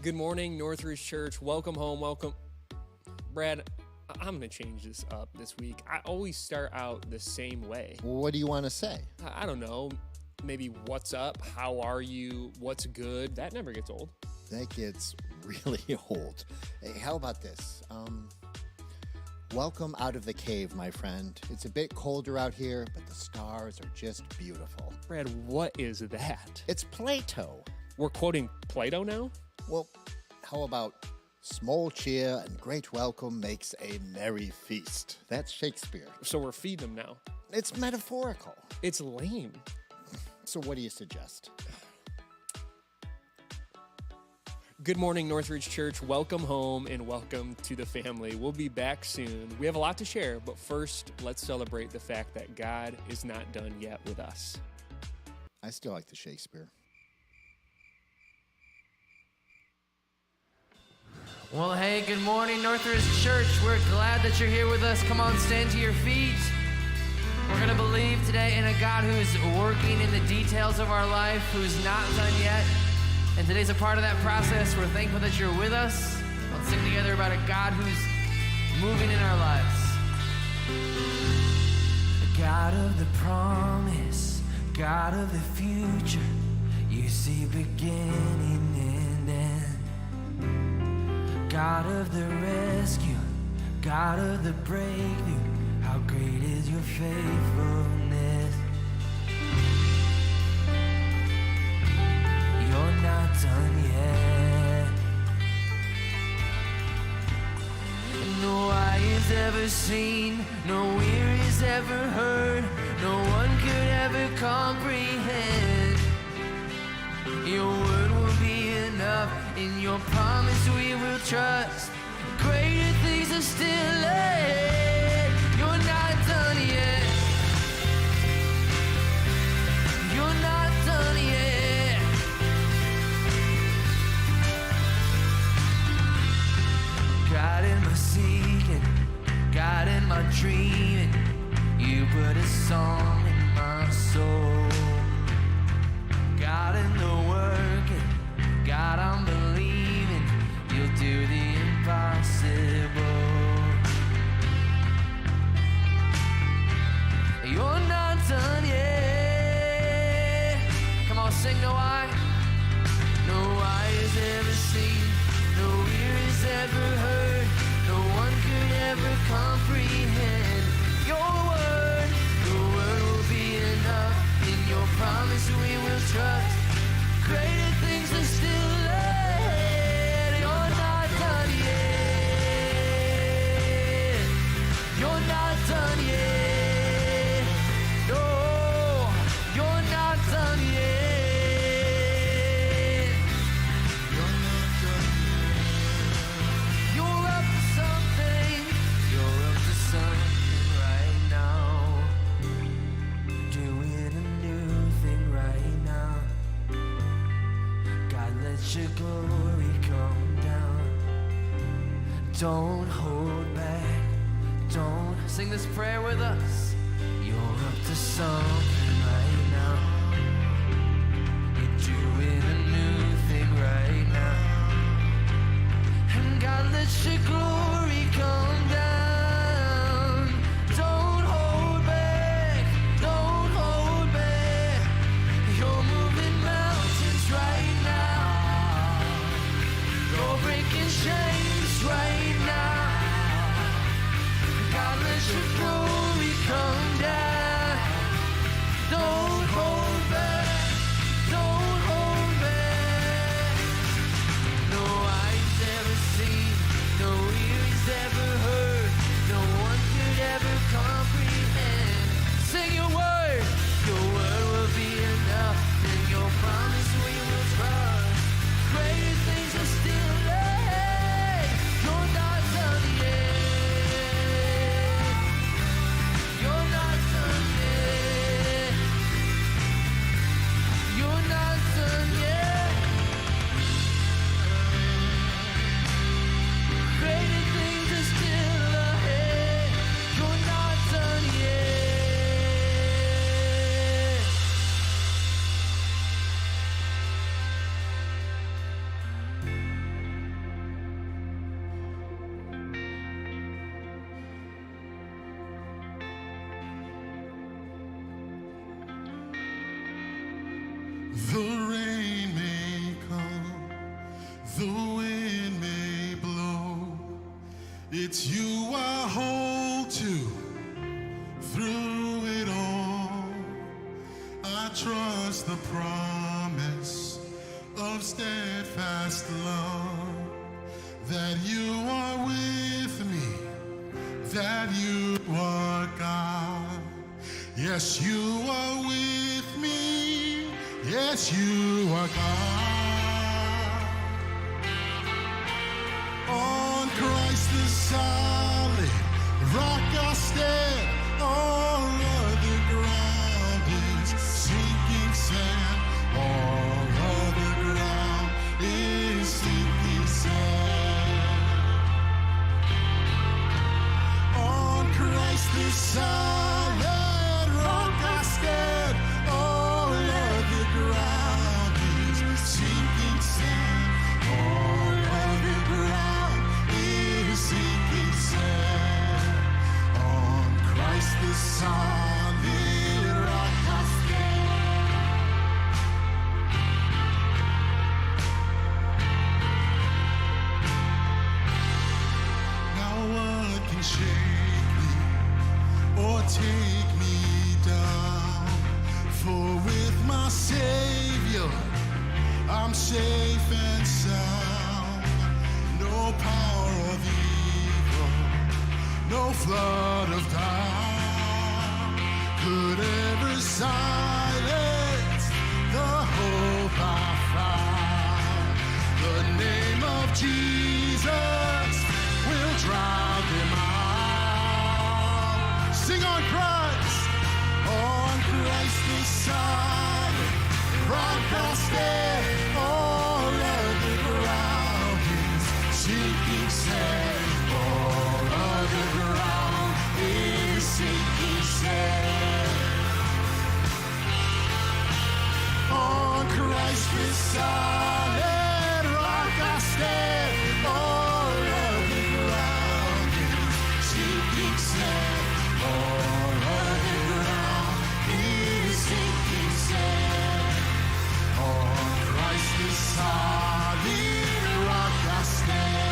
Good morning, Northridge Church. Welcome home. Welcome. Brad, I'm going to change this up this week. I always start out the same way. Well, what do you want to say? I don't know. Maybe what's up? How are you? What's good? That never gets old. That gets really old. Hey, how about this? Welcome out of the cave, my friend. It's a bit colder out here, but the stars are just beautiful. Brad, what is that? It's Plato. We're quoting Plato now? Well, how about small cheer and great welcome makes a merry feast? That's Shakespeare. So we're feeding them now. It's metaphorical. It's lame. So what do you suggest? Good morning, Northridge Church. Welcome home and welcome to the family. We'll be back soon. We have a lot to share, but first, let's celebrate the fact that God is not done yet with us. I still like the Shakespeare. Well, hey, good morning, Northridge Church. We're glad that you're here with us. Come on, stand to your feet. We're going to believe today in a God who's working in the details of our life, who's not done yet. And today's a part of that process. We're thankful that you're with us. Let's sing together about a God who's moving in our lives. The God of the promise, God of the future, you see beginning and end. God of the rescue, God of the breakthrough, how great is your faithfulness. You're not done yet. No eye has ever seen, no ear has ever heard, no one could ever comprehend. Your word will be enough, in your promise we will trust. Greater things are still ahead. You're not done yet. You're not done yet. God in my seeking, God in my dreaming, you put a song in my soul. God in the working, God I'm believing, you'll do the impossible. You're not done yet. Come on, sing no eye. No eye has ever seen, no ear has ever heard, no one could ever comprehend. Your word will be enough. In your promise we will trust. Greater things are still ahead. You're not done yet. You're not done yet. No, you're not done yet. You're not done yet. You're up to something. You're up to something right now. Doing a new thing right now. God, let your glory come down. Don't hold back. Don't sing this prayer with us. You're up to something right now. You're doing a new thing right now. And God, let your glory come down. Don't hold back. Don't hold back. You're moving mountains right now. You're breaking chains right now. God, let your glory come down. Don't hold back. Don't hold back. No eyes ever seen, no ear It's you I hold to through it all. I trust the promise of steadfast love, that you are with me, that you are God. Yes, you are with me. Yes, you are God. On Christ the solid rock I stand. All other ground is sinking sand. All other ground is sinking sand. On Christ the solid rock I stand. All other ground is sinking sand. All other ground is sinking sand. On Christ the solid rock I stand. Now what can shake me or take me down? For with my Savior I'm safe and sound. No power of evil, no flood of doubt could ever silence the hope I found. The name of Jesus will drown them out. Sing on Christ the solid rock I stand. All other ground is sinking sand. All other ground is sinking sand. On Christ the solid rock I stand. All other ground is sinking sand. All other ground is sinking sand. On Christ the solid rock I stand.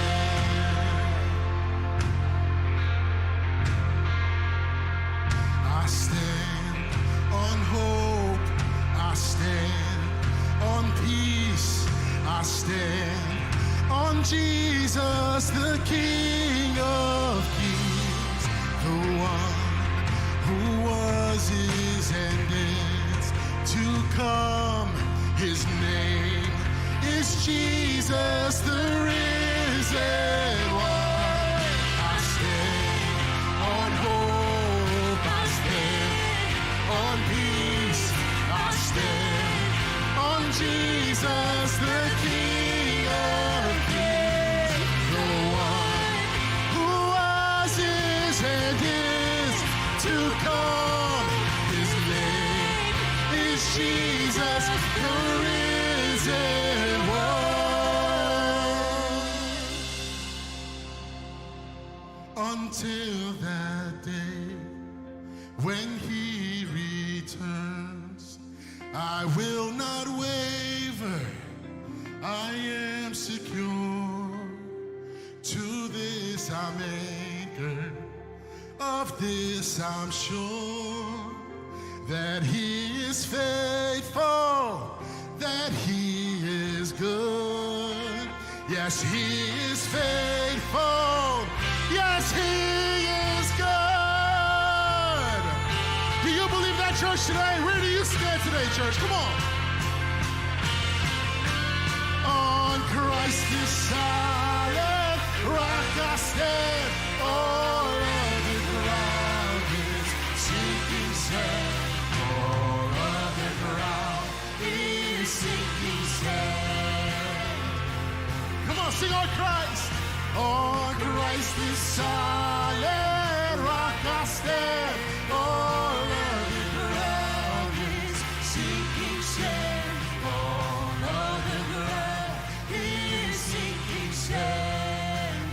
I stand on hope, I stand on peace, I stand on Jesus, the King of Kings, the one who was, is, and is to come. His name is Jesus, the risen one. I stand on hope, I stand on peace, I stand on Jesus, the King of Kings, the one who was, is, and is to come. His name is Jesus, the risen one. Until that day when he returns, I will not waver, I am secure. To this I'm anchored, of this I'm sure, that he is faithful, that he is good. Yes, he is faithful. Yes, he is good. Do you believe that, church, today? Where do you stand today, church? Come on. On Christ the solid rock I stand. All other ground is sinking sand. All other ground is sinking sand. Come on, sing on Christ. On Christ the solid rock I stand. All other ground is sinking sand. All other ground is sinking sand.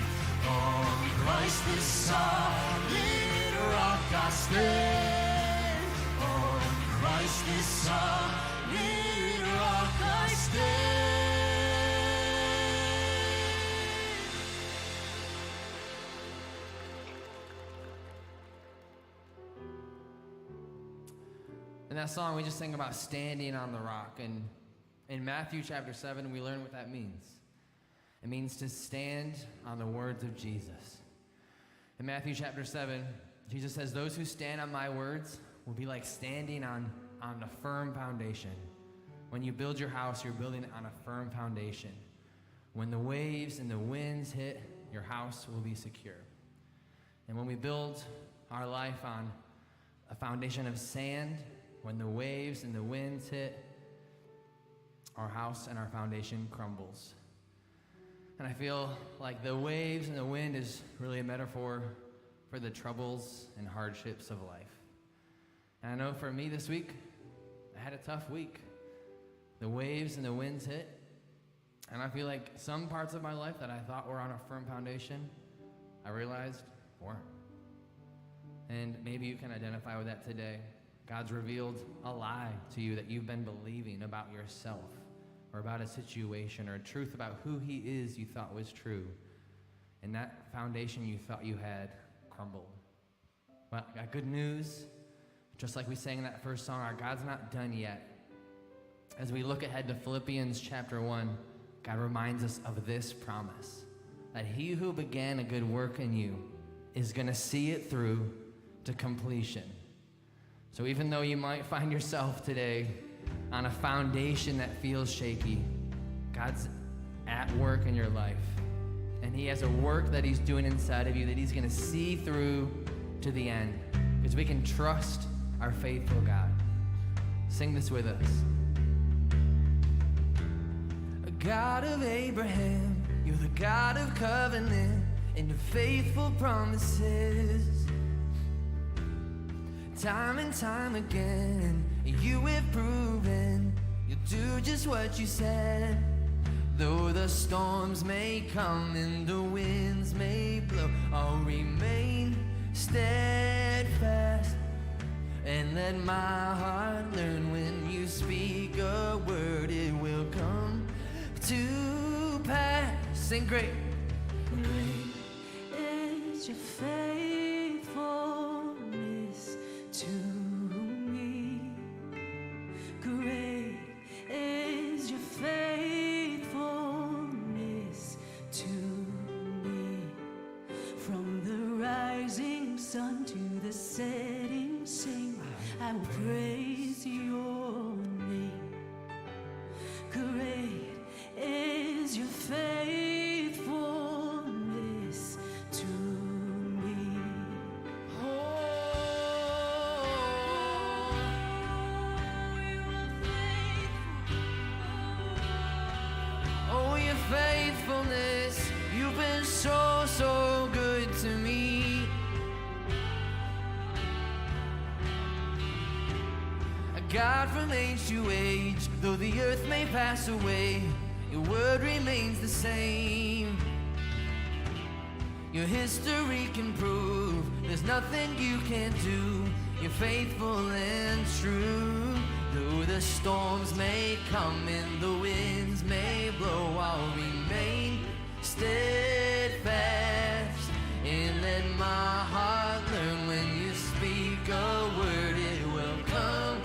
On Christ the solid rock I stand. On Christ the solid rock I stand. In that song, we just sang about standing on the rock. And in Matthew chapter 7, we learn what that means. It means to stand on the words of Jesus. In Matthew chapter 7, Jesus says, those who stand on my words will be like standing on a firm foundation. When you build your house, you're building it on a firm foundation. When the waves and the winds hit, your house will be secure. And when we build our life on a foundation of sand, when the waves and the winds hit, our house and our foundation crumbles. And I feel like the waves and the wind is really a metaphor for the troubles and hardships of life. And I know for me this week, I had a tough week. The waves and the winds hit, and I feel like some parts of my life that I thought were on a firm foundation, I realized weren't. And maybe you can identify with that today. God's revealed a lie to you that you've been believing about yourself, or about a situation, or a truth about who he is you thought was true. And that foundation you thought you had crumbled. Well, I got good news. Just like we sang in that first song, our God's not done yet. As we look ahead to Philippians chapter 1, God reminds us of this promise, that he who began a good work in you is going to see it through to completion. So even though you might find yourself today on a foundation that feels shaky, God's at work in your life. And he has a work that he's doing inside of you that he's going to see through to the end. Because we can trust our faithful God. Sing this with us. God of Abraham, you're the God of covenant and your faithful promises. Time and time again, you have proven you'll do just what you said. Though the storms may come and the winds may blow, I'll remain steadfast and let my heart learn when you speak a word, it will come to pass. Sing great. Great is your faithfulness to me. Great is your faithfulness to me. From the rising sun to the setting sun, I will praise your name. Great is your faithfulness to me. Oh, you are faithful. oh, your faithfulness, you've been so, so good to me. A God from age to age, though the earth may pass away, your word remains the same. Your history can prove there's nothing you can't do. You're faithful and true. Though the storms may come and the winds may blow, I'll remain steadfast and let my heart learn when you speak a word, it will come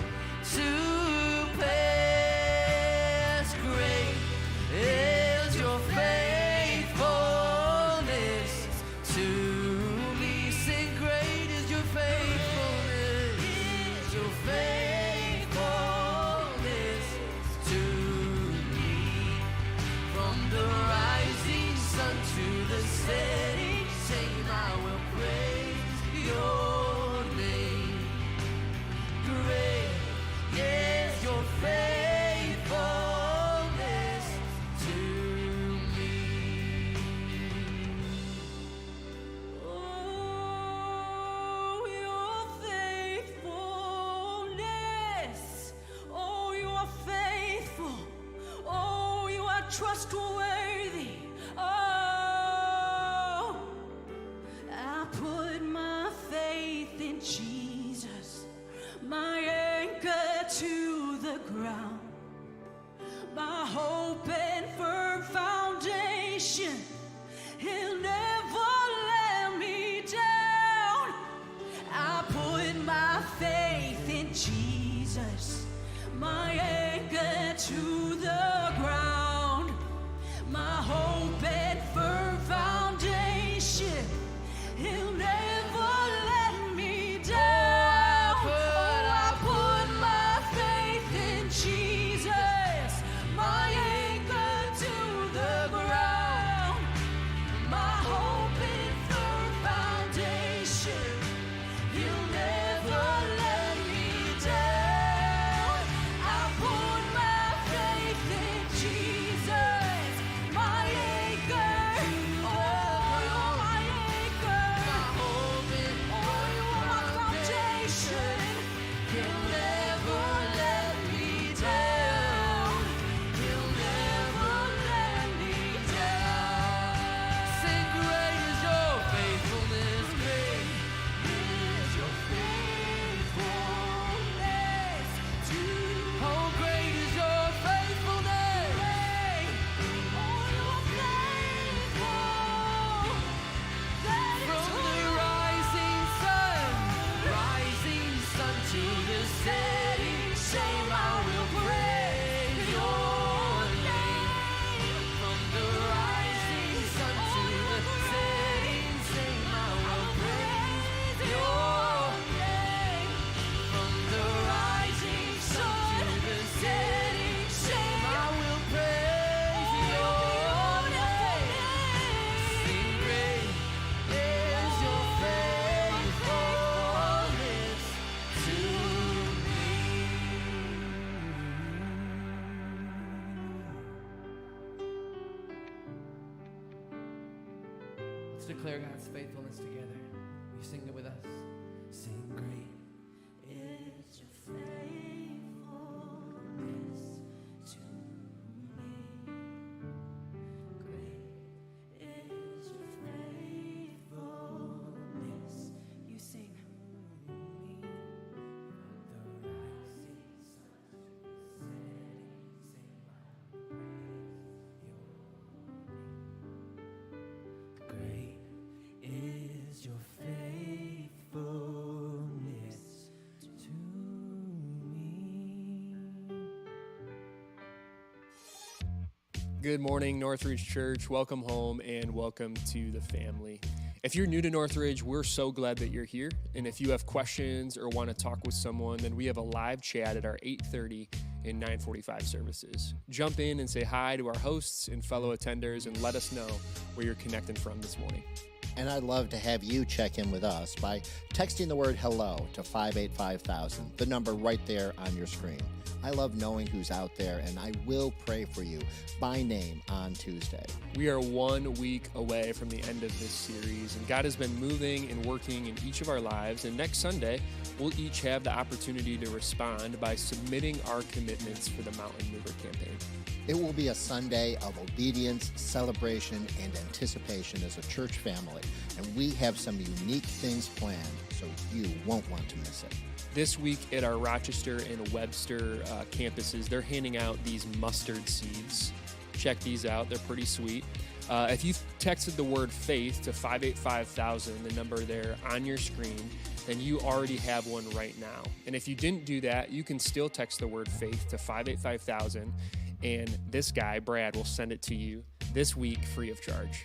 to pass. Great is your faithfulness to me. Sing, great is your faithfulness. Is your faithfulness to me. From the rising sun to the setting sun, I will praise your name. Great is your faithfulness to me. Oh, your faithfulness. Oh, you are faithful. Oh, you are trustworthy. Oh, I put my faith in Jesus, my anchor to the ground, my hope and firm foundation. He'll never let me down. I put my faith in Jesus. Jesus, my anchor to the ground, my hope and firm foundation. He'll never let me down. I put my faith in Jesus, my anchor to the ground, my hope and firm foundation. He'll never let me down. I put my faith in Jesus, my anchor. Oh, you're my anchor. Oh, you're my foundation. He'll never let me down. He'll never let me down. Sing, great is your faithfulness, great. Is your faithfulness to Oh, great is your faithfulness. oh, you're faithful. That is From who the you are. rising sun to the setting same, I will praise your name. From the rising sun to the setting same, I will praise your name. From the rising sun to the setting same, I will praise your name. Sing, great is your faithfulness to me. Let's declare God's faithfulness together. You sing it with us. Sing, great. Is your faithfulness to me? Great is your faithfulness. You sing. Great is your faithfulness to me. Good morning, Northridge Church. Welcome home and welcome to the family. If you're new to Northridge, we're so glad that you're here. And if you have questions or want to talk with someone, then we have a live chat at our 8:30 and 9:45 services. Jump in and say hi to our hosts and fellow attenders and let us know where you're connecting from this morning. And I'd love to have you check in with us by texting the word hello to 585,000, the number right there on your screen. I love knowing who's out there, and I will pray for you by name on Tuesday. We are 1 week away from the end of this series, and God has been moving and working in each of our lives. And next Sunday, we'll each have the opportunity to respond by submitting our commitments for the Mountain Mover campaign. It will be a Sunday of obedience, celebration, and anticipation as a church family, and we have some unique things planned, so you won't want to miss it. This week at our Rochester and Webster campuses, they're handing out these mustard seeds. Check these out. They're pretty sweet. If you've texted the word faith to 585,000, the number there on your screen, then you already have one right now. And if you didn't do that, you can still text the word faith to 585,000, and this guy, Brad, will send it to you this week free of charge.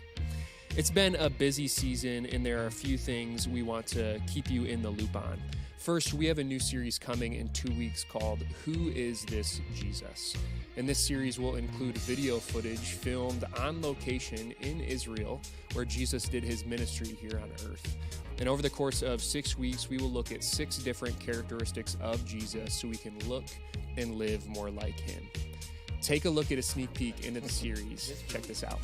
It's been a busy season, and there are a few things we want to keep you in the loop on. First, we have a new series coming in 2 weeks called Who Is This Jesus? And this series will include video footage filmed on location in Israel, where Jesus did his ministry here on earth. And over the course of 6 weeks, we will look at 6 different characteristics of Jesus so we can look and live more like him. Take a look at a sneak peek into the series. Check this out.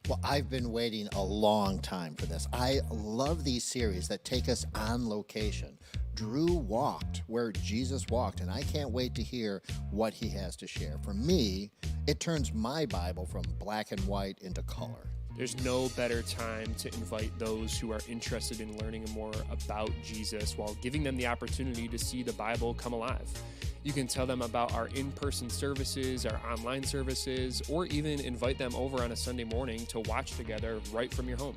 Well, I've been waiting a long time for this. I love these series that take us on location. Drew walked where Jesus walked, and I can't wait to hear what he has to share. For me, it turns my Bible from black and white into color. There's no better time to invite those who are interested in learning more about Jesus while giving them the opportunity to see the Bible come alive. You can tell them about our in-person services, our online services, or even invite them over on a Sunday morning to watch together right from your home.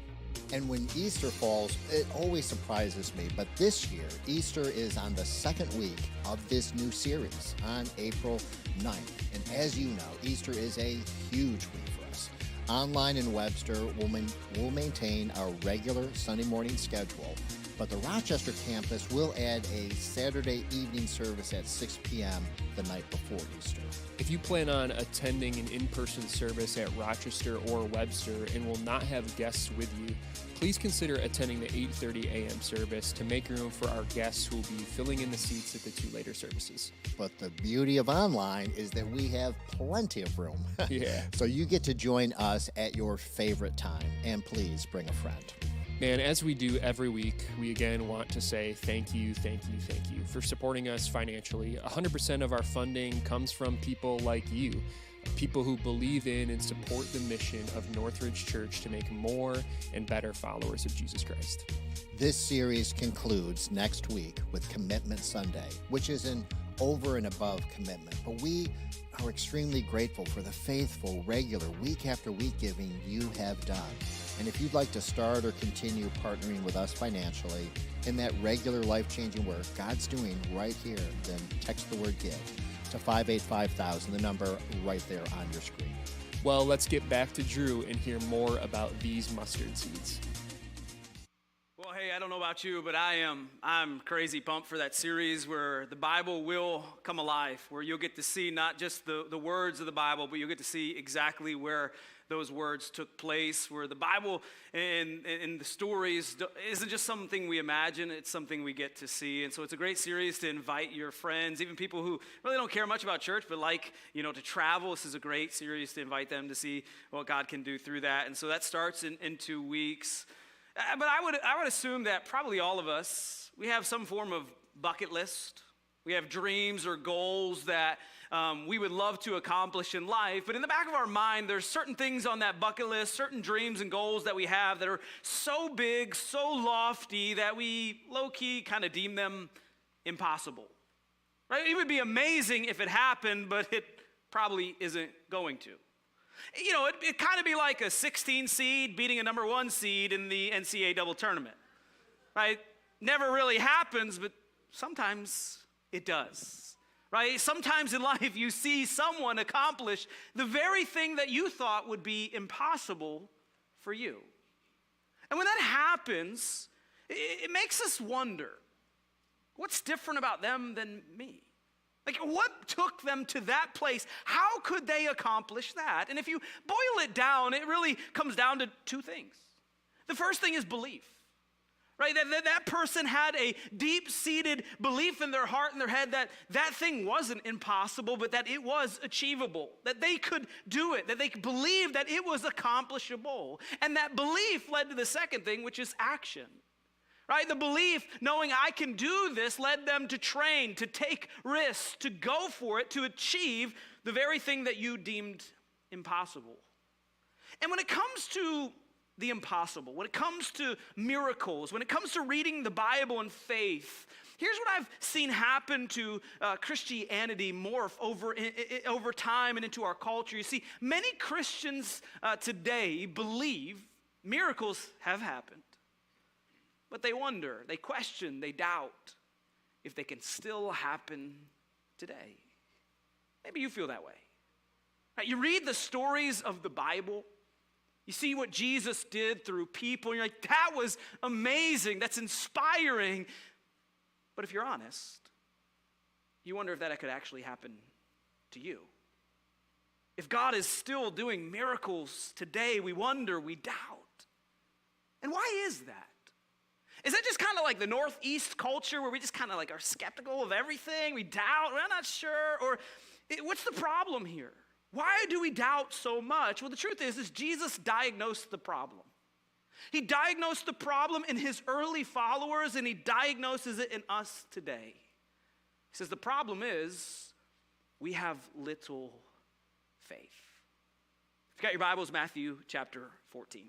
And when Easter falls, it always surprises me. But this year, Easter is on the second week of this new series on April 9th. And as you know, Easter is a huge week for us. Online in Webster, we'll maintain our regular Sunday morning schedule, but the Rochester campus will add a Saturday evening service at 6 p.m. the night before Easter. If you plan on attending an in-person service at Rochester or Webster and will not have guests with you, please consider attending the 8:30 a.m. service to make room for our guests who will be filling in the seats at the two later services. But the beauty of online is that we have plenty of room. Yeah. So you get to join us at your favorite time, and please bring a friend. Man, as we do every week, we again want to say thank you for supporting us financially. 100% of our funding comes from people like you, people who believe in and support the mission of Northridge Church to make more and better followers of Jesus Christ. This series concludes next week with Commitment Sunday, which is an over and above commitment. But we are extremely grateful for the faithful, regular, week after week giving you have done. And if you'd like to start or continue partnering with us financially in that regular life-changing work God's doing right here, then text the word GIVE to 585,000, the number right there on your screen. Well, let's get back to Drew and hear more about these mustard seeds. Well, hey, I don't know about you, but I'm crazy pumped for that series where the Bible will come alive, where you'll get to see not just the words of the Bible, but you'll get to see exactly where those words took place, where the Bible and the stories isn't just something we imagine, it's something we get to see. And so it's a great series to invite your friends, even people who really don't care much about church, but like, to travel. This is a great series to invite them to see what God can do through that. And so that starts in 2 weeks. But I would assume that probably all of us, we have some form of bucket list. We have dreams or goals that we would love to accomplish in life. But in the back of our mind, there's certain things on that bucket list, certain dreams and goals that we have that are so big, so lofty, that we low-key kind of deem them impossible. Right? It would be amazing if it happened, but it probably isn't going to. It'd kind of be like a 16 seed beating a number 1 seed in the NCAA double tournament, right? Never really happens, but sometimes it does, right? Sometimes in life you see someone accomplish the very thing that you thought would be impossible for you. And when that happens, it makes us wonder, what's different about them than me? Like, what took them to that place? How could they accomplish that? And if you boil it down, it really comes down to 2 things. The first thing is belief, right? That person had a deep-seated belief in their heart and their head that that thing wasn't impossible, but that it was achievable, that they could do it, that they believed that it was accomplishable. And that belief led to the second thing, which is action. Right? The belief, knowing I can do this, led them to train, to take risks, to go for it, to achieve the very thing that you deemed impossible. And when it comes to the impossible, when it comes to miracles, when it comes to reading the Bible and faith, here's what I've seen happen to Christianity morph over time and into our culture. You see, many Christians today believe miracles have happened. But they wonder, they question, they doubt if they can still happen today. Maybe you feel that way. Right? You read the stories of the Bible, you see what Jesus did through people, and you're like, that was amazing, that's inspiring. But if you're honest, you wonder if that could actually happen to you. If God is still doing miracles today, we wonder, we doubt. And why is that? Is that just kind of like the Northeast culture where we just kind of like are skeptical of everything? We doubt, we're not sure, or what's the problem here? Why do we doubt so much? Well, the truth is Jesus diagnosed the problem. He diagnosed the problem in his early followers, and he diagnoses it in us today. He says the problem is we have little faith. If you've got your Bibles, Matthew chapter 14.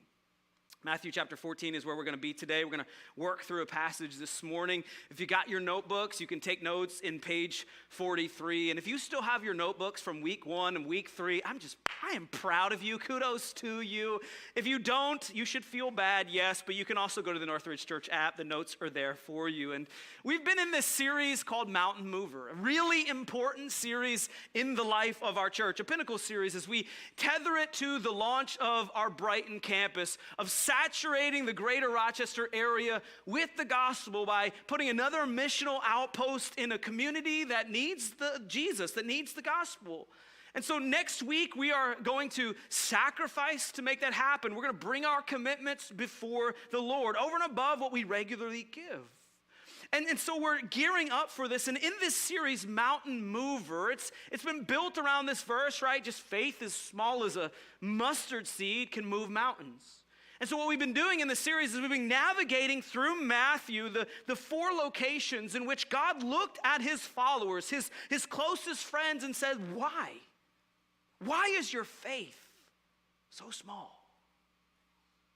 Matthew chapter 14 is where we're going to be today. We're going to work through a passage this morning. If you got your notebooks, you can take notes in page 43. And if you still have your notebooks from week 1 and week 3, I am proud of you. Kudos to you. If you don't, you should feel bad, yes, but you can also go to the Northridge Church app. The notes are there for you. And we've been in this series called Mountain Mover, a really important series in the life of our church, a pinnacle series as we tether it to the launch of our Brighton campus, of saturating the greater Rochester area with the gospel by putting another missional outpost in a community that needs Jesus, that needs the gospel. And so next week, we are going to sacrifice to make that happen. We're going to bring our commitments before the Lord over and above what we regularly give. And so we're gearing up for this. And in this series, Mountain Mover, it's been built around this verse, right? Just faith as small as a mustard seed can move mountains. And so what we've been doing in this series is we've been navigating through Matthew the 4 locations in which God looked at his followers, his closest friends, and said, why? Why is your faith so small?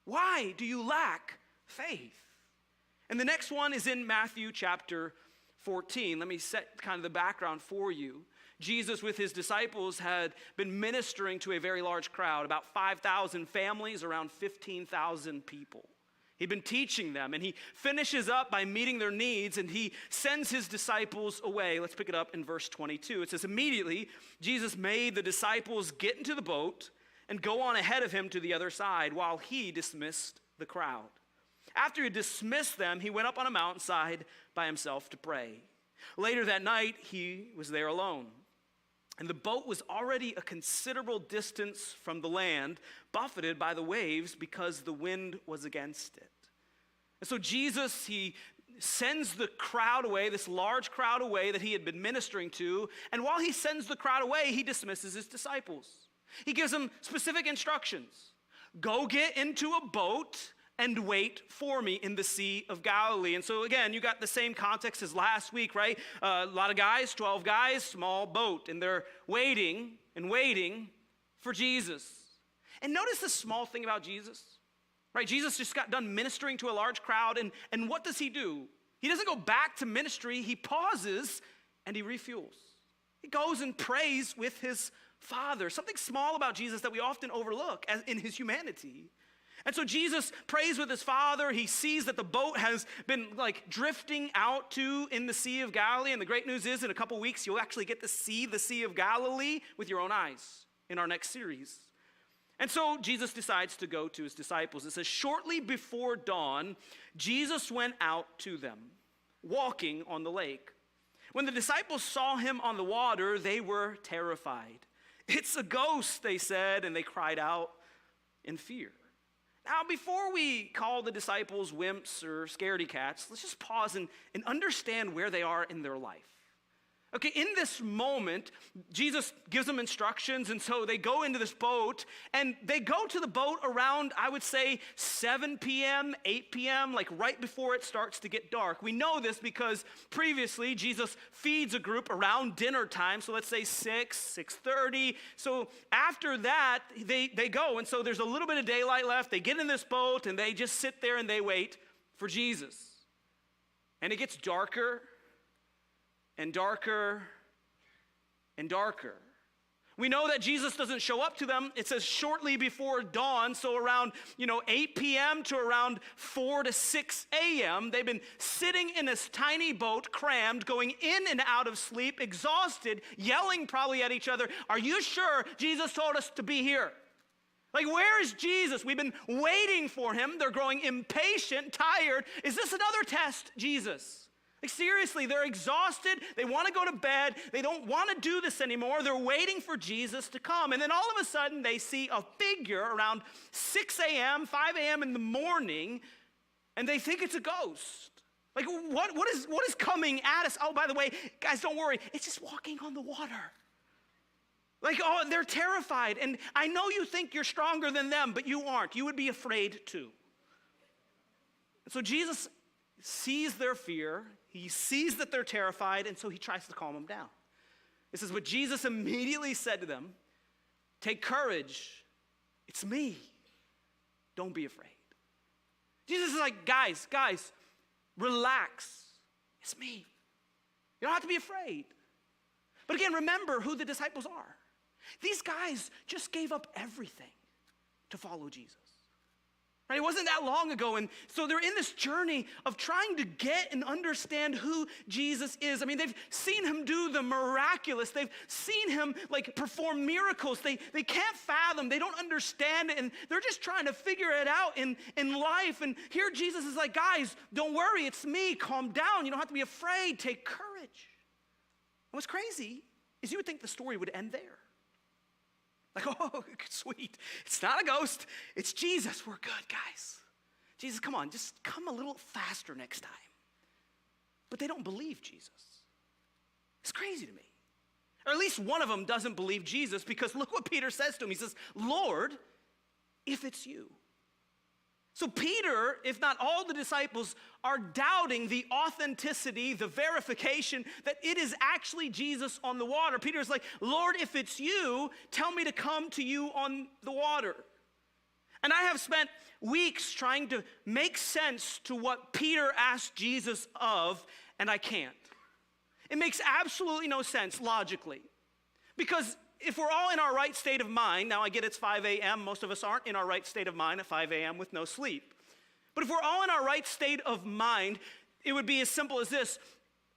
Why do you lack faith? And the next one is in Matthew chapter 14. Let me set kind of the background for you. Jesus with his disciples had been ministering to a very large crowd, about 5,000 families, around 15,000 people. He'd been teaching them, and he finishes up by meeting their needs, and he sends his disciples away. Let's pick it up in verse 22. It says, immediately, Jesus made the disciples get into the boat and go on ahead of him to the other side while he dismissed the crowd. After he dismissed them, he went up on a mountainside by himself to pray. Later that night, he was there alone. And the boat was already a considerable distance from the land, buffeted by the waves because the wind was against it. And so Jesus, he sends the crowd away, this large crowd away that he had been ministering to. And while he sends the crowd away, he dismisses his disciples. He gives them specific instructions. Go get into a boat and wait for me in the Sea of Galilee. And so again, you got the same context as last week, right? A lot of guys, 12 guys, small boat, and they're waiting and waiting for Jesus. And notice the small thing about Jesus, right? Jesus just got done ministering to a large crowd, and what does he do? He doesn't go back to ministry, he pauses and he refuels. He goes and prays with his Father. Something small about Jesus that we often overlook as in his humanity. And so Jesus prays with his Father. He sees that the boat has been drifting out in the Sea of Galilee. And the great news is in a couple weeks, you'll actually get to see the Sea of Galilee with your own eyes in our next series. And so Jesus decides to go to his disciples. It says, shortly before dawn, Jesus went out to them, walking on the lake. When the disciples saw him on the water, they were terrified. It's a ghost, they said, and they cried out in fear. Now, before we call the disciples wimps or scaredy cats, let's just pause and understand where they are in their life. Okay, in this moment, Jesus gives them instructions, and so they go into this boat, and they go to the boat around, I would say, 7 p.m., 8 p.m., right before it starts to get dark. We know this because previously Jesus feeds a group around dinner time, so let's say 6:30. So after that, they go, and so there's a little bit of daylight left. They get in this boat, and they just sit there, and they wait for Jesus. And it gets darker and darker and darker. We know that Jesus doesn't show up to them. It says shortly before dawn, so around 8 p.m. to around 4 to 6 a.m. They've been sitting in this tiny boat, crammed, going in and out of sleep, exhausted, yelling probably at each other. Are you sure Jesus told us to be here? Where is Jesus? We've been waiting for him. They're growing impatient, tired. Is this another test, Jesus? Seriously, they're exhausted. They want to go to bed. They don't want to do this anymore. They're waiting for Jesus to come. And then all of a sudden, they see a figure around 6 a.m., 5 a.m. in the morning, and they think it's a ghost. What is coming at us? Oh, by the way, guys, don't worry. It's just walking on the water. Like, oh, they're terrified. And I know you think you're stronger than them, but you aren't. You would be afraid too. And so Jesus sees their fear. He sees that they're terrified, and so he tries to calm them down. This is what Jesus immediately said to them. Take courage. It's me. Don't be afraid. Jesus is like, guys, relax. It's me. You don't have to be afraid. But again, remember who the disciples are. These guys just gave up everything to follow Jesus. Right? It wasn't that long ago, and so they're in this journey of trying to get and understand who Jesus is. I mean, they've seen him do the miraculous. They've seen him like perform miracles. They can't fathom. They don't understand it, and they're just trying to figure it out in life. And here Jesus is like, guys, don't worry. It's me. Calm down. You don't have to be afraid. Take courage. And what's crazy is you would think the story would end there. Like, oh, sweet. It's not a ghost. It's Jesus. We're good, guys. Jesus, come on. Just come a little faster next time. But they don't believe Jesus. It's crazy to me. Or at least one of them doesn't believe Jesus, because look what Peter says to him. He says, Lord, if it's you. So Peter, if not all the disciples, are doubting the authenticity, the verification that it is actually Jesus on the water. Peter's like, Lord, if it's you, tell me to come to you on the water. And I have spent weeks trying to make sense to what Peter asked Jesus of, and I can't. It makes absolutely no sense logically. Because if we're all in our right state of mind, now I get it's 5 a.m., most of us aren't in our right state of mind at 5 a.m. with no sleep. But if we're all in our right state of mind, it would be as simple as this.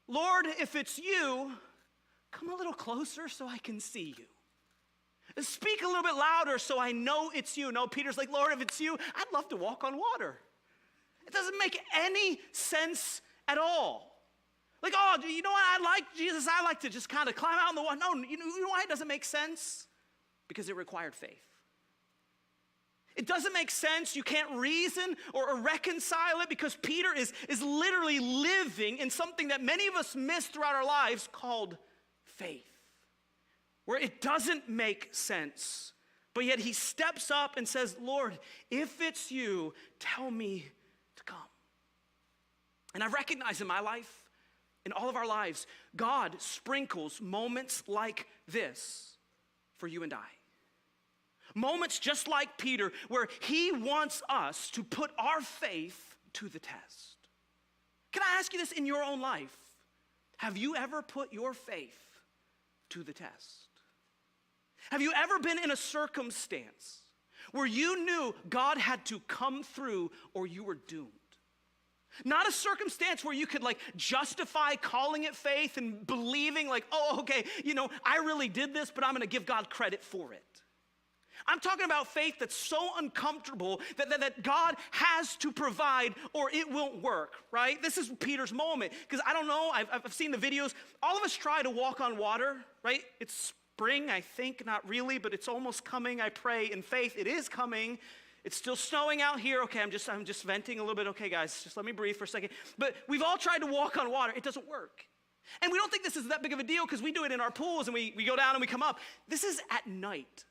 Lord, if it's you, come a little closer so I can see you. Speak a little bit louder so I know it's you. No, Peter's like, Lord, if it's you, I'd love to walk on water. It doesn't make any sense at all. Like, oh, you know what, I like Jesus, I like to just kind of climb out in the water. No, you know why it doesn't make sense? Because it required faith. It doesn't make sense, you can't reason or reconcile it, because Peter is literally living in something that many of us miss throughout our lives called faith. Where it doesn't make sense, but yet he steps up and says, Lord, if it's you, tell me to come. And I recognize in my life, in all of our lives, God sprinkles moments like this for you and I. Moments just like Peter, where he wants us to put our faith to the test. Can I ask you this in your own life? Have you ever put your faith to the test? Have you ever been in a circumstance where you knew God had to come through or you were doomed? Not a circumstance where you could like justify calling it faith and believing like, oh, okay, you know, I really did this, but I'm gonna give God credit for it. I'm talking about faith that's so uncomfortable that God has to provide or it won't work, right? This is Peter's moment, because I don't know, I've seen the videos. All of us try to walk on water, right? It's spring, I think, not really, but it's almost coming, I pray in faith. It is coming. It's still snowing out here. Okay, I'm just venting a little bit. Okay, guys, just let me breathe for a second. But we've all tried to walk on water. It doesn't work. And we don't think this is that big of a deal because we do it in our pools and we go down and we come up. This is at night,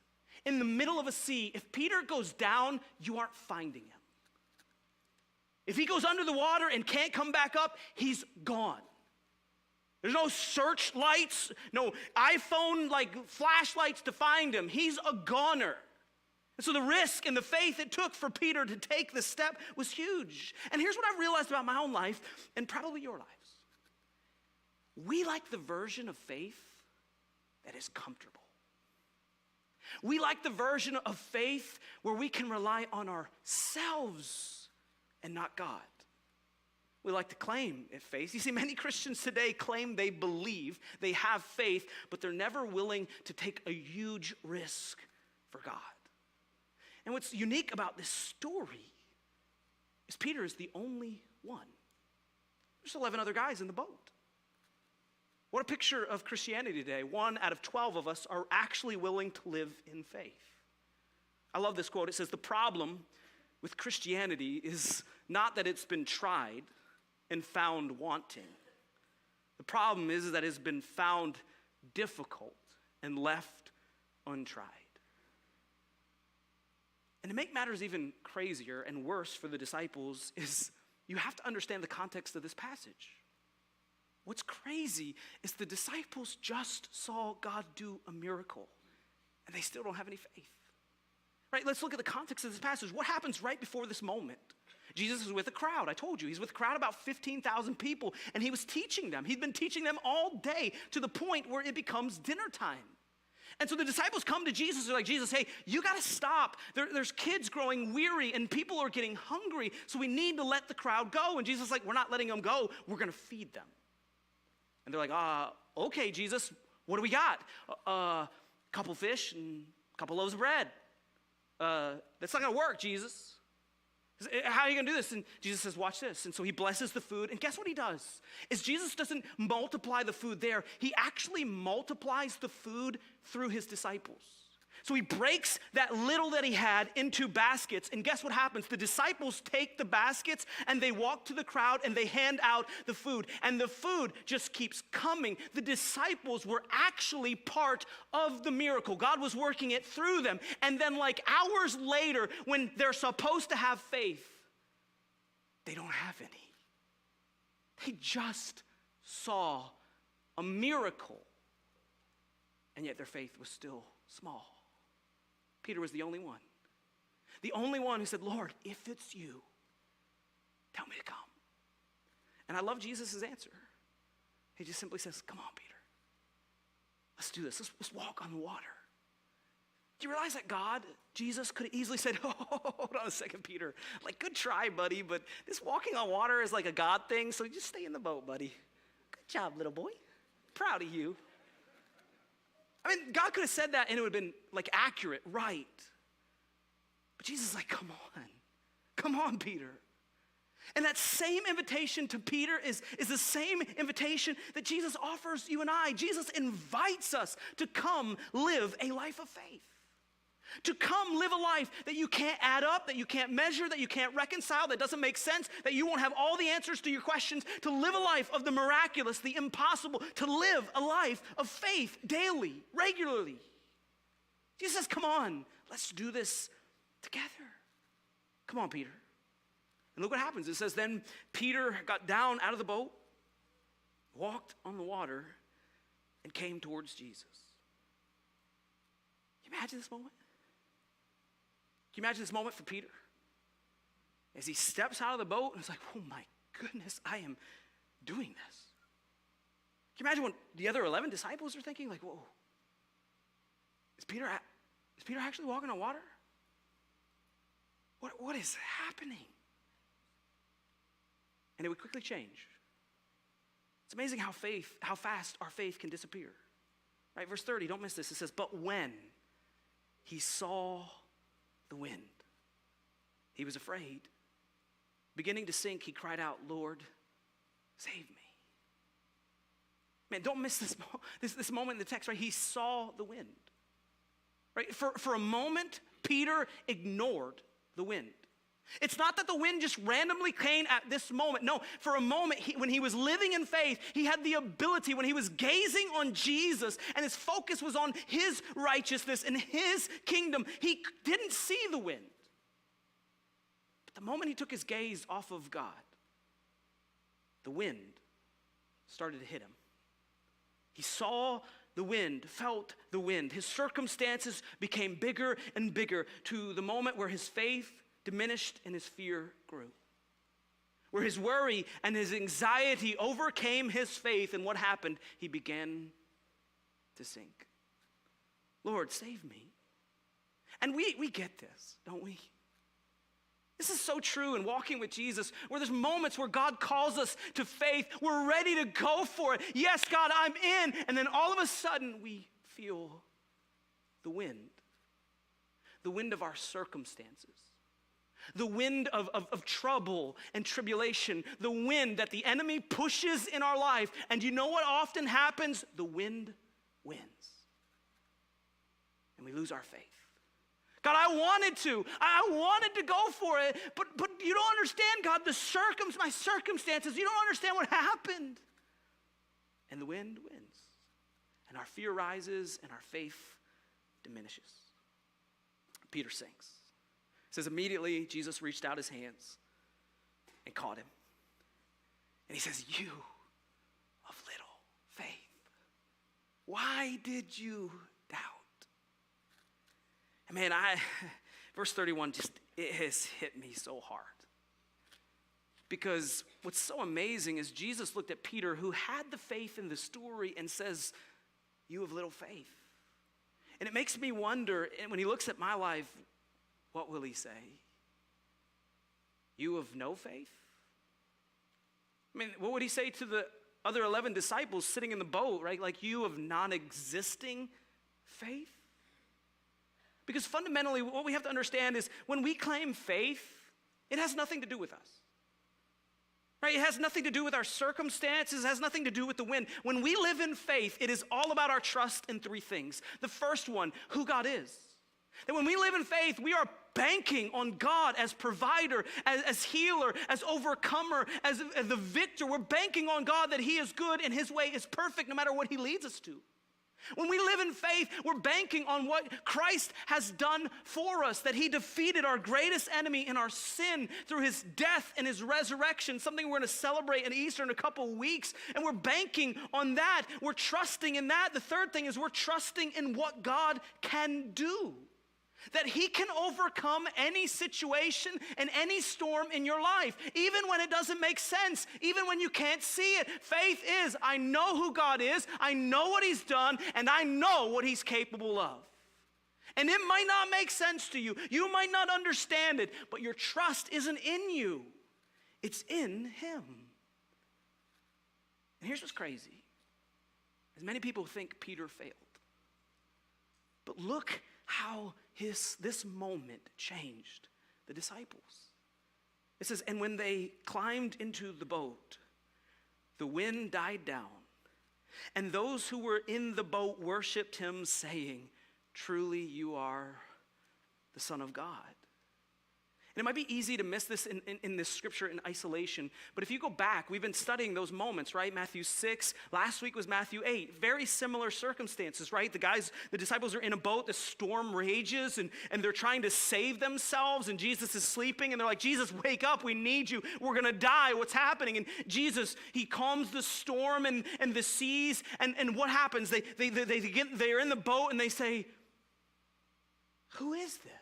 in the middle of a sea. If Peter goes down, you aren't finding him. If he goes under the water and can't come back up, he's gone. There's no search lights, no iPhone like flashlights to find him. He's a goner. And so the risk and the faith it took for Peter to take this step was huge. And here's what I've realized about my own life and probably your lives. We like the version of faith that is comfortable. We like the version of faith where we can rely on ourselves and not God. We like to claim faith. You see, many Christians today claim they believe, they have faith, but they're never willing to take a huge risk for God. And what's unique about this story is Peter is the only one. There's 11 other guys in the boat. What a picture of Christianity today. 1 out of 12 of us are actually willing to live in faith. I love this quote. It says, the problem with Christianity is not that it's been tried and found wanting. The problem is that it's been found difficult and left untried. And to make matters even crazier and worse for the disciples is you have to understand the context of this passage. What's crazy is the disciples just saw God do a miracle, and they still don't have any faith. Right? Let's look at the context of this passage. What happens right before this moment? Jesus is with a crowd. I told you, he's with a crowd, about 15,000 people, and he was teaching them. He'd been teaching them all day to the point where it becomes dinner time. And so the disciples come to Jesus. They're like, Jesus, hey, you got to stop. There's kids growing weary, and people are getting hungry, so we need to let the crowd go. And Jesus is like, we're not letting them go. We're going to feed them. And they're like, okay, Jesus, what do we got? A couple fish and a couple loaves of bread. That's not going to work, Jesus. How are you going to do this? And Jesus says, watch this. And so he blesses the food. And guess what he does? Is Jesus doesn't multiply the food there. He actually multiplies the food through his disciples. So he breaks that little that he had into baskets. And guess what happens? The disciples take the baskets and they walk to the crowd and they hand out the food. And the food just keeps coming. The disciples were actually part of the miracle. God was working it through them. And then like hours later, when they're supposed to have faith, they don't have any. They just saw a miracle. And yet their faith was still small. Peter was the only one. The only one who said, Lord, if it's you, tell me to come. And I love Jesus' answer. He just simply says, come on, Peter. Let's do this. Let's walk on the water. Do you realize that God, Jesus, could have easily said, oh, hold on a second, Peter. Like, good try, buddy, but this walking on water is like a God thing, so just stay in the boat, buddy. Good job, little boy. Proud of you. I mean, God could have said that and it would have been like accurate, right? But Jesus is like, come on, Peter. And that same invitation to Peter is the same invitation that Jesus offers you and I. Jesus invites us to come live a life of faith. To come live a life that you can't add up, that you can't measure, that you can't reconcile, that doesn't make sense, that you won't have all the answers to your questions. To live a life of the miraculous, the impossible. To live a life of faith daily, regularly. Jesus says, come on, let's do this together. Come on, Peter. And look what happens. It says, then Peter got down out of the boat, walked on the water, and came towards Jesus. Can you imagine this moment? Can you imagine this moment for Peter? As he steps out of the boat and it's like, oh my goodness, I am doing this. Can you imagine what the other 11 disciples are thinking? Like, whoa, is Peter actually walking on water? What is happening? And it would quickly change. It's amazing how fast our faith can disappear. Right, verse 30, don't miss this. It says, but when he saw the wind, he was afraid. Beginning to sink, he cried out, Lord, save me. Man, don't miss this moment in the text, right? He saw the wind. Right? For a moment, Peter ignored the wind. It's not that the wind just randomly came at this moment. No, for a moment, when he was living in faith, he had the ability, when he was gazing on Jesus and his focus was on his righteousness and his kingdom, he didn't see the wind. But the moment he took his gaze off of God, the wind started to hit him. He saw the wind, felt the wind. His circumstances became bigger and bigger to the moment where his faith diminished and his fear grew. Where his worry and his anxiety overcame his faith, and what happened? He began to sink. Lord, save me. And we get this, don't we? This is so true in walking with Jesus, where there's moments where God calls us to faith. We're ready to go for it. Yes, God, I'm in. And then all of a sudden we feel the wind of our circumstances. The wind of trouble and tribulation, the wind that the enemy pushes in our life. And you know what often happens? The wind wins. And we lose our faith. God, I wanted to go for it, but you don't understand, God, my circumstances, you don't understand what happened. And the wind wins. And our fear rises and our faith diminishes. Peter sinks. It says, immediately Jesus reached out his hands and caught him. And he says, you of little faith, why did you doubt? And man, verse 31 it has hit me so hard. Because what's so amazing is Jesus looked at Peter, who had the faith in the story, and says, you of little faith. And it makes me wonder, and when he looks at my life, what will he say? You of no faith? I mean, what would he say to the other 11 disciples sitting in the boat, right? Like, you of non-existing faith? Because fundamentally, what we have to understand is when we claim faith, it has nothing to do with us. Right? It has nothing to do with our circumstances. It has nothing to do with the wind. When we live in faith, it is all about our trust in three things. The first one, who God is. That when we live in faith, we are banking on God as provider, as healer, as overcomer, as the victor. We're banking on God that he is good and his way is perfect no matter what he leads us to. When we live in faith, we're banking on what Christ has done for us, that he defeated our greatest enemy in our sin through his death and his resurrection, something we're going to celebrate in Easter in a couple of weeks. And we're banking on that. We're trusting in that. The third thing is we're trusting in what God can do. That he can overcome any situation and any storm in your life, even when it doesn't make sense, even when you can't see it. Faith is, I know who God is, I know what he's done, and I know what he's capable of. And it might not make sense to you. You might not understand it, but your trust isn't in you. It's in him. And here's what's crazy. As many people think Peter failed. But look how this moment changed the disciples. It says, and when they climbed into the boat, the wind died down, and those who were in the boat worshiped him, saying, truly you are the Son of God. And it might be easy to miss this in this scripture in isolation, but if you go back, we've been studying those moments, right? Matthew 6, last week was Matthew 8. Very similar circumstances, right? The disciples are in a boat, the storm rages, and they're trying to save themselves, and Jesus is sleeping, and they're like, Jesus, wake up, we need you, we're gonna die, what's happening? And Jesus, he calms the storm and the seas, and what happens? They're in the boat, and they say, who is this?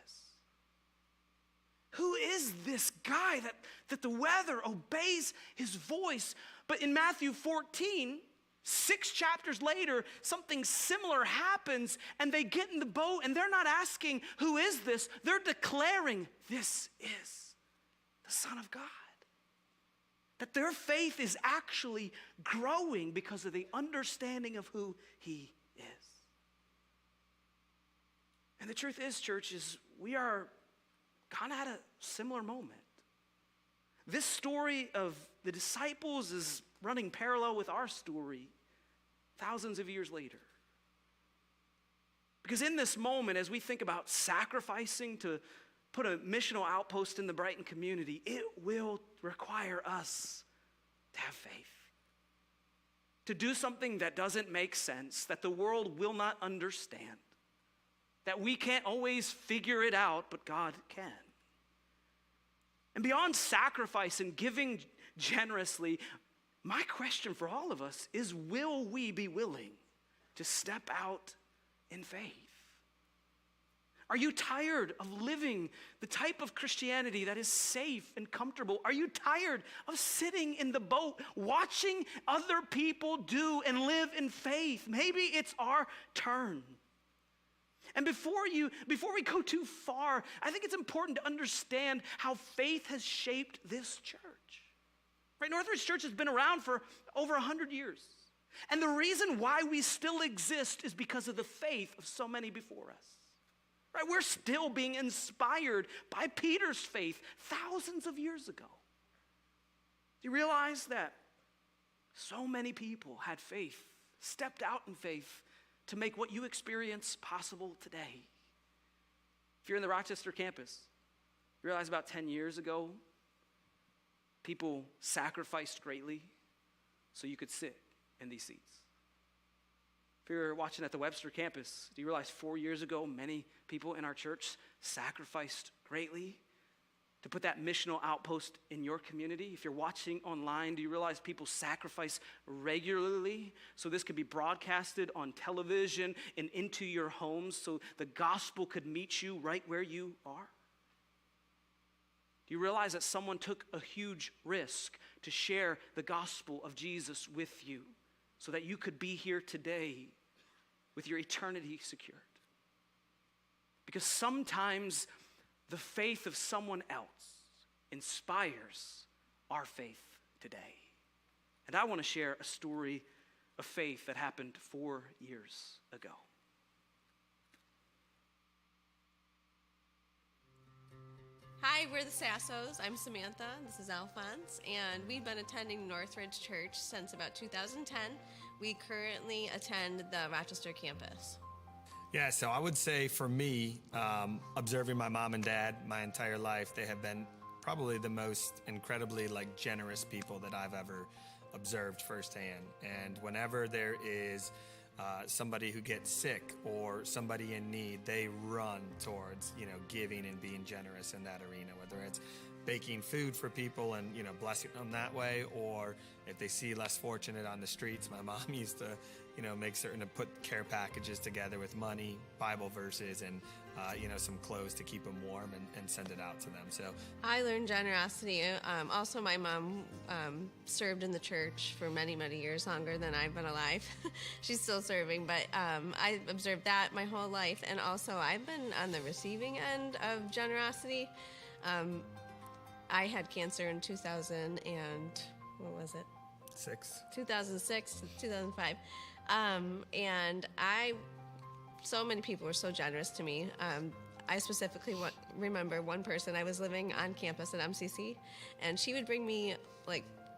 Who is this guy that the weather obeys his voice? But in Matthew 14, 6 chapters later, something similar happens, and they get in the boat, and they're not asking, who is this? They're declaring, this is the Son of God. That their faith is actually growing because of the understanding of who he is. And the truth is, church, is we are kind of at a similar moment. This story of the disciples is running parallel with our story thousands of years later. Because in this moment, as we think about sacrificing to put a missional outpost in the Brighton community, it will require us to have faith. To do something that doesn't make sense, that the world will not understand, that we can't always figure it out, but God can. And beyond sacrifice and giving generously, my question for all of us is, will we be willing to step out in faith? Are you tired of living the type of Christianity that is safe and comfortable? Are you tired of sitting in the boat, watching other people do and live in faith? Maybe it's our turn. And before we go too far, I think it's important to understand how faith has shaped this church. Right? Northridge Church has been around for over 100 years. And the reason why we still exist is because of the faith of so many before us. Right? We're still being inspired by Peter's faith thousands of years ago. Do you realize that so many people had faith, stepped out in faith, to make what you experience possible today? If you're in the Rochester campus, you realize about 10 years ago, people sacrificed greatly so you could sit in these seats. If you're watching at the Webster campus, do you realize 4 years ago, many people in our church sacrificed greatly to put that missional outpost in your community? If you're watching online, do you realize people sacrifice regularly so this could be broadcasted on television and into your homes so the gospel could meet you right where you are? Do you realize that someone took a huge risk to share the gospel of Jesus with you so that you could be here today with your eternity secured? Because sometimes the faith of someone else inspires our faith today. And I want to share a story of faith that happened 4 years ago. Hi, we're the Sassos. I'm Samantha. This is Alphonse. And we've been attending Northridge Church since about 2010. We currently attend the Rochester campus. Yeah, so I would say for me, observing my mom and dad my entire life, they have been probably the most incredibly generous people that I've ever observed firsthand. And whenever there is somebody who gets sick or somebody in need, they run towards, giving and being generous in that arena, whether it's baking food for people and, blessing them that way, or if they see less fortunate on the streets, my mom used to, make certain to put care packages together with money, Bible verses, and, some clothes to keep them warm and send it out to them. So I learned generosity. Also, my mom served in the church for many, many years, longer than I've been alive. She's still serving, but I observed that my whole life. And also, I've been on the receiving end of generosity. I had cancer in 2000 and, what was it? 2006 to 2005. And so many people were so generous to me. I specifically remember one person. I was living on campus at MCC, and she would bring me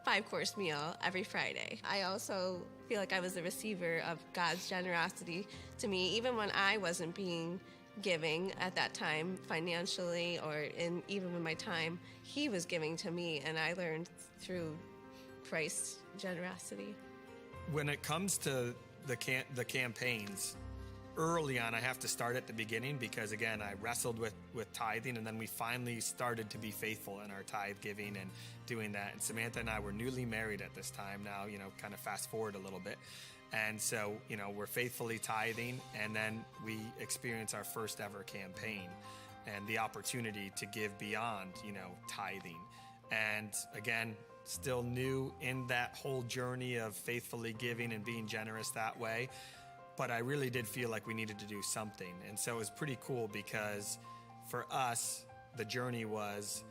5-course meal every Friday. I also feel like I was a receiver of God's generosity to me, even when I wasn't being giving at that time financially or even in my time. He was giving to me, and I learned through Christ's generosity. when it comes to the campaigns, early on, I have to start at the beginning because, again, I wrestled with tithing, and then we finally started to be faithful in our tithe giving and doing that. And Samantha and I were newly married at this time now, kind of fast forward a little bit. And so, we're faithfully tithing, and then we experience our first ever campaign and the opportunity to give beyond, tithing. And again, still new in that whole journey of faithfully giving and being generous that way. But I really did feel like we needed to do something. And so it was pretty cool because for us, the journey was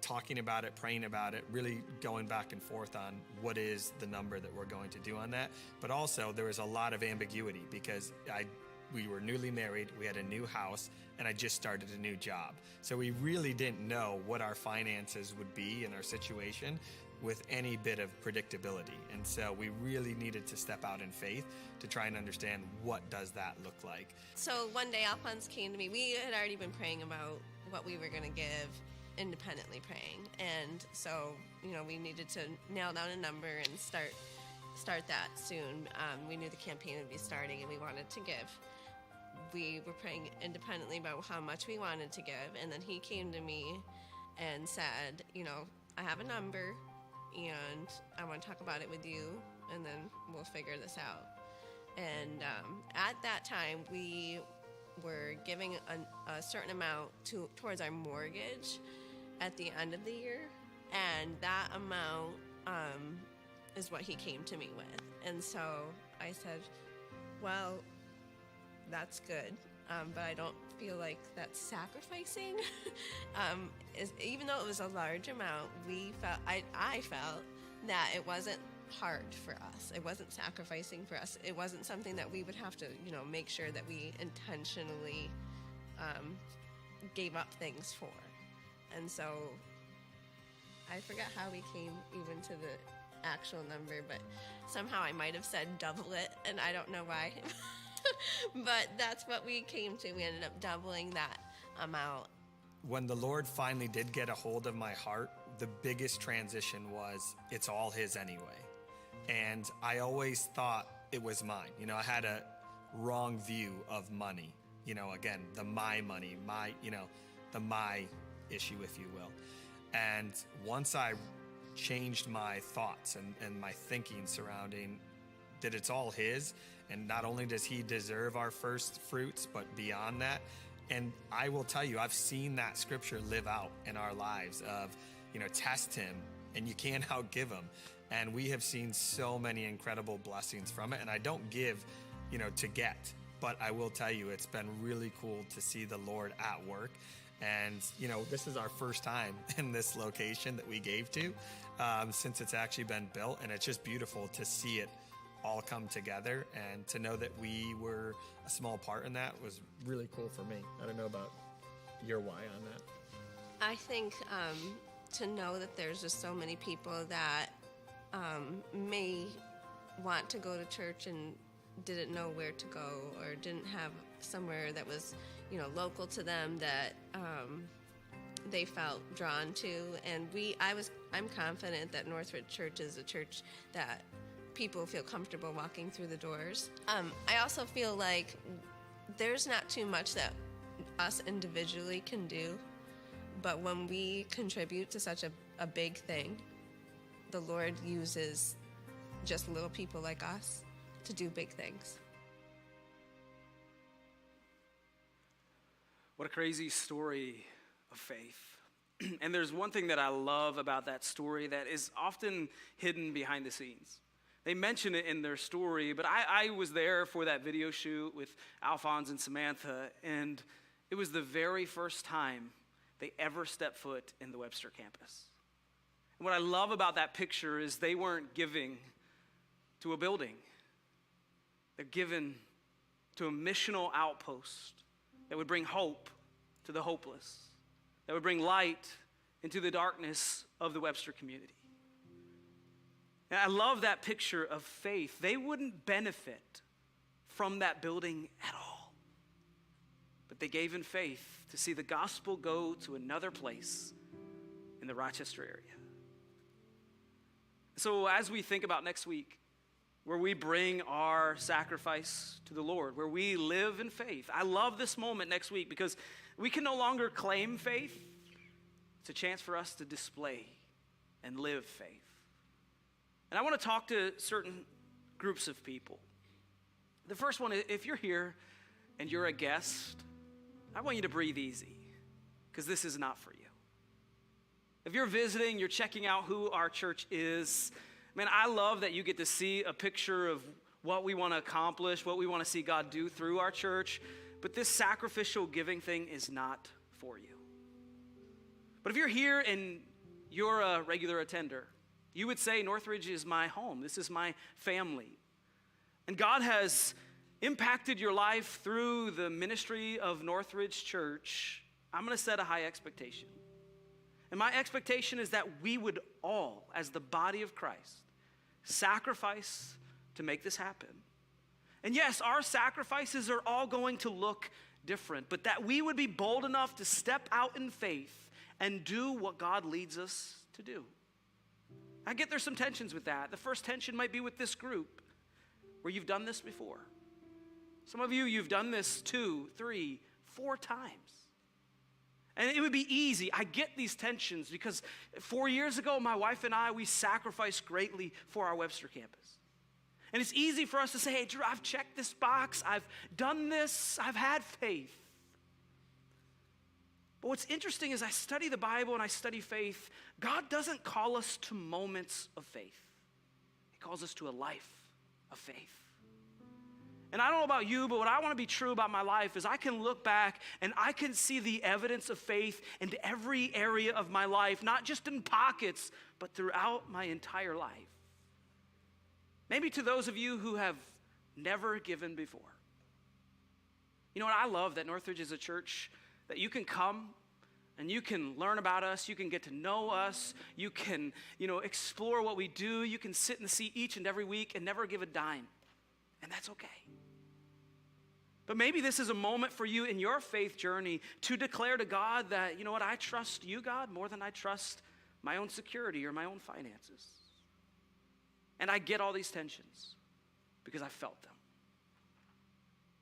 talking about it, praying about it, really going back and forth on what is the number that we're going to do on that. But also there was a lot of ambiguity because we were newly married, we had a new house, and I just started a new job. So we really didn't know what our finances would be in our situation with any bit of predictability. And so we really needed to step out in faith to try and understand what does that look like. So one day Alphonse came to me. We had already been praying about what we were going to give, independently praying. And so, we needed to nail down a number and start that soon. We knew the campaign would be starting and we wanted to give. We were praying independently about how much we wanted to give. And then he came to me and said, I have a number and I want to talk about it with you, and then we'll figure this out. And at that time, we were giving a certain amount towards our mortgage at the end of the year, and that amount is what he came to me with. And so I said, well, that's good, but I don't feel like that's sacrificing. Even though it was a large amount, I felt that it wasn't hard for us. It wasn't sacrificing for us. It wasn't something that we would have to, make sure that we intentionally gave up things for. And so I forgot how we came even to the actual number, but somehow I might have said double it, and I don't know why. But that's what we came to. We ended up doubling that amount. When the Lord finally did get a hold of my heart, the biggest transition was it's all His anyway. And I always thought it was mine. You know, I had a wrong view of money. You know, again, the my money, the my issue, if you will. And once I changed my thoughts and my thinking surrounding that it's all his, and not only does he deserve our first fruits, but beyond that. And I will tell you, I've seen that scripture live out in our lives of, test him and you can't outgive him. And we have seen so many incredible blessings from it. And I don't give, to get, but I will tell you, it's been really cool to see the Lord at work. And, this is our first time in this location that we gave to since it's actually been built. And it's just beautiful to see it all come together, and to know that we were a small part in that was really cool for me. I don't know about your why on that. I think to know that there's just so many people that may want to go to church and didn't know where to go, or didn't have somewhere that was, local to them that they felt drawn to. And I'm confident that Northridge Church is a church that people feel comfortable walking through the doors. I also feel like there's not too much that us individually can do, but when we contribute to such a big thing, the Lord uses just little people like us to do big things. What a crazy story of faith. And there's one thing that I love about that story that is often hidden behind the scenes. They mention it in their story, but I was there for that video shoot with Alphonse and Samantha, and it was the very first time they ever stepped foot in the Webster campus. And what I love about that picture is they weren't giving to a building. They're given to a missional outpost that would bring hope to the hopeless, that would bring light into the darkness of the Webster community. And I love that picture of faith. They wouldn't benefit from that building at all, but they gave in faith to see the gospel go to another place in the Rochester area. So as we think about next week, where we bring our sacrifice to the Lord, where we live in faith, I love this moment next week because we can no longer claim faith. It's a chance for us to display and live faith. And I want to talk to certain groups of people. The first one, if you're here and you're a guest, I want you to breathe easy, because this is not for you. If you're visiting, you're checking out who our church is, man, I love that you get to see a picture of what we want to accomplish, what we want to see God do through our church, but this sacrificial giving thing is not for you. But if you're here and you're a regular attender, you would say, Northridge is my home. This is my family. And God has impacted your life through the ministry of Northridge Church. I'm going to set a high expectation. And my expectation is that we would all, as the body of Christ, sacrifice to make this happen. And yes, our sacrifices are all going to look different, but that we would be bold enough to step out in faith and do what God leads us to do. I get there's some tensions with that. The first tension might be with this group where you've done this before. Some of you've done this 2, 3, 4 times. And it would be easy. I get these tensions because 4 years ago, my wife and I, we sacrificed greatly for our Webster campus. And it's easy for us to say, hey, Drew, I've checked this box. I've done this. I've had faith. But what's interesting is I study the Bible and I study faith. God doesn't call us to moments of faith. He calls us to a life of faith. And I don't know about you, but what I want to be true about my life is I can look back and I can see the evidence of faith in every area of my life, not just in pockets, but throughout my entire life. Maybe to those of you who have never given before. You know what? I love that Northridge is a church that you can come and you can learn about us, you can get to know us, you can, explore what we do, you can sit in the seat each and every week and never give a dime. And that's okay. But maybe this is a moment for you in your faith journey to declare to God that, you know what, I trust you, God, more than I trust my own security or my own finances. And I get all these tensions. because I felt them.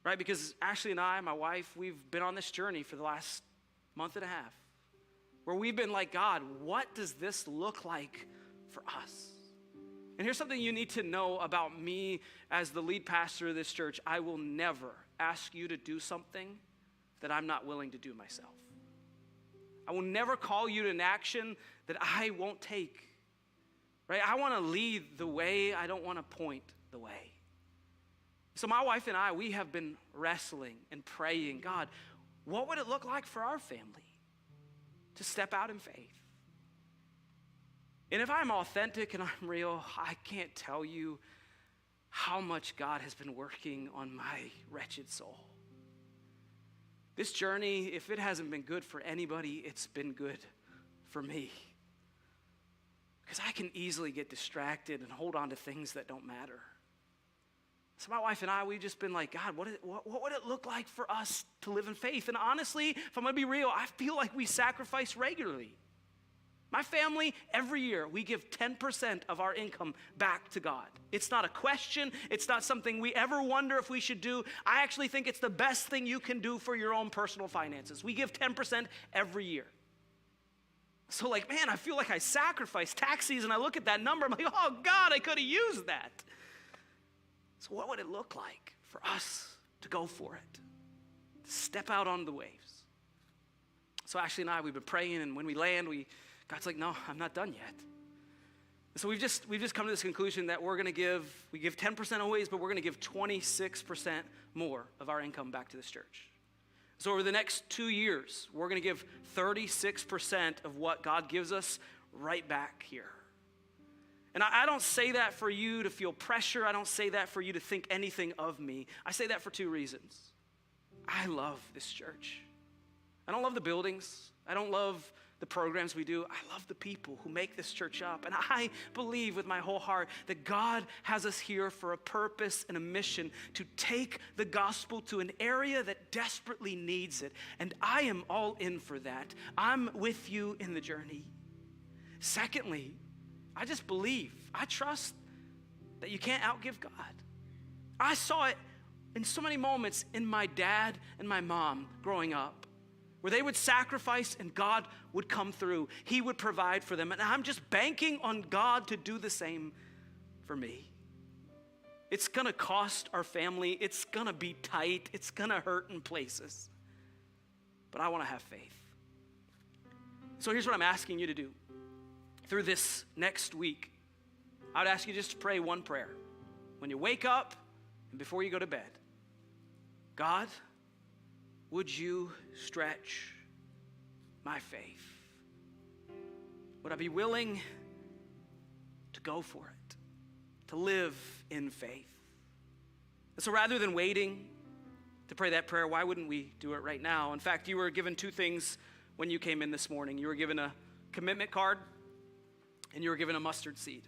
Right? Because Ashley and I, my wife, we've been on this journey for the last month and a half where we've been like, God, what does this look like for us? And here's something you need to know about me as the lead pastor of this church. I will never ask you to do something that I'm not willing to do myself. I will never call you to an action that I won't take. Right? I want to lead the way. I don't want to point the way. So my wife and I, we have been wrestling and praying, God, what would it look like for our family to step out in faith? And if I'm authentic and I'm real, I can't tell you how much God has been working on my wretched soul. This journey, if it hasn't been good for anybody, it's been good for me. Because I can easily get distracted and hold on to things that don't matter. So my wife and I, we've just been like, God, what would it look like for us to live in faith? And honestly, if I'm going to be real, I feel like we sacrifice regularly. My family, every year, we give 10% of our income back to God. It's not a question. It's not something we ever wonder if we should do. I actually think it's the best thing you can do for your own personal finances. We give 10% every year. So like, man, I feel like I sacrifice tax season. I look at that number, I'm like, oh God, I could have used that. So what would it look like for us to go for it? To step out on the waves. So Ashley and I, we've been praying, and when we land, God's like, no, I'm not done yet. So we've just come to this conclusion that we give 10% always, but we're going to give 26% more of our income back to this church. So over the next 2 years, we're going to give 36% of what God gives us right back here. And I don't say that for you to feel pressure. I don't say that for you to think anything of me. I say that for 2 reasons. I love this church. I don't love the buildings. I don't love the programs we do. I love the people who make this church up. And I believe with my whole heart that God has us here for a purpose and a mission to take the gospel to an area that desperately needs it. And I am all in for that. I'm with you in the journey. Secondly, I just believe, I trust that you can't outgive God. I saw it in so many moments in my dad and my mom growing up, where they would sacrifice and God would come through. He would provide for them. And I'm just banking on God to do the same for me. It's going to cost our family. It's going to be tight. It's going to hurt in places. But I want to have faith. So here's what I'm asking you to do. Through this next week, I would ask you just to pray one prayer. When you wake up and before you go to bed, God, would you stretch my faith? Would I be willing to go for it, to live in faith? And so rather than waiting to pray that prayer, why wouldn't we do it right now? In fact, you were given 2 things when you came in this morning. You were given a commitment card, and you were given a mustard seed.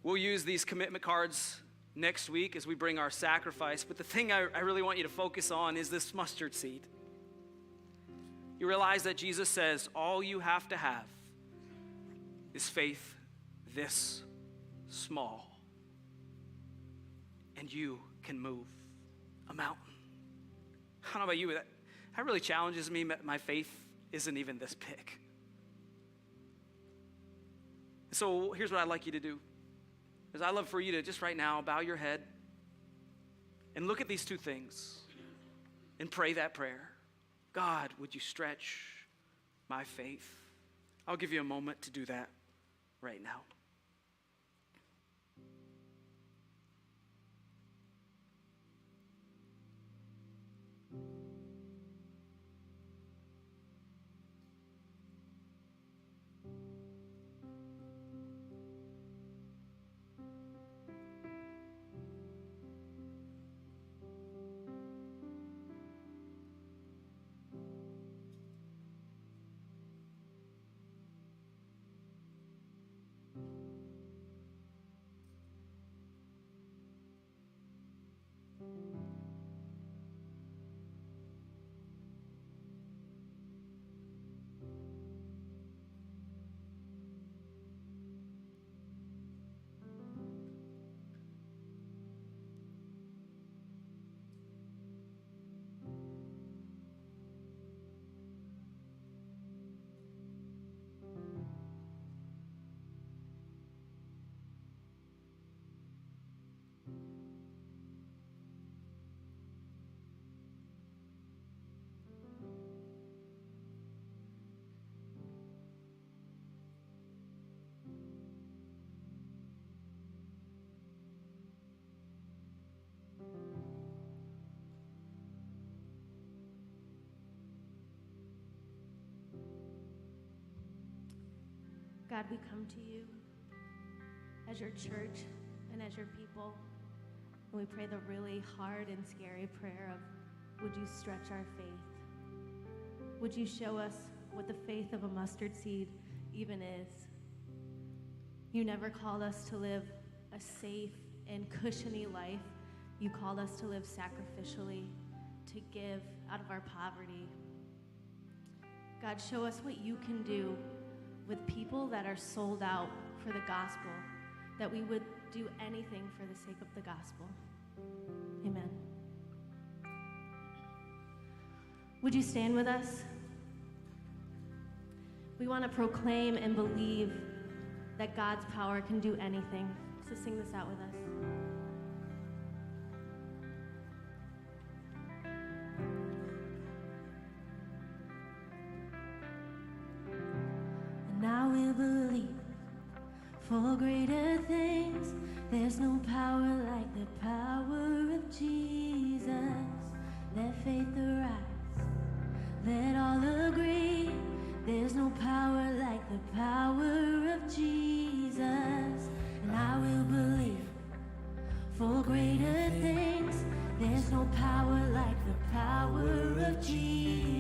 We'll use these commitment cards next week as we bring our sacrifice, but the thing I really want you to focus on is this mustard seed. You realize that Jesus says all you have to have is faith this small, and you can move a mountain. I don't know about you, but that really challenges me. My faith isn't even this big. So here's what I'd like you to do. Is I'd love for you to just right now bow your head and look at these 2 things and pray that prayer. God, would you stretch my faith? I'll give you a moment to do that right now. God, we come to you as your church and as your people, and we pray the really hard and scary prayer of, would you stretch our faith? Would you show us what the faith of a mustard seed even is? You never called us to live a safe and cushiony life. You called us to live sacrificially, to give out of our poverty. God, show us what you can do with people that are sold out for the gospel, that we would do anything for the sake of the gospel. Amen. Would you stand with us? We want to proclaim and believe that God's power can do anything. So sing this out with us. And I will believe for greater things. There's no power like the power of Jesus. Let faith arise, let all agree. There's no power like the power of Jesus. And I will believe for greater things. There's no power like the power of Jesus.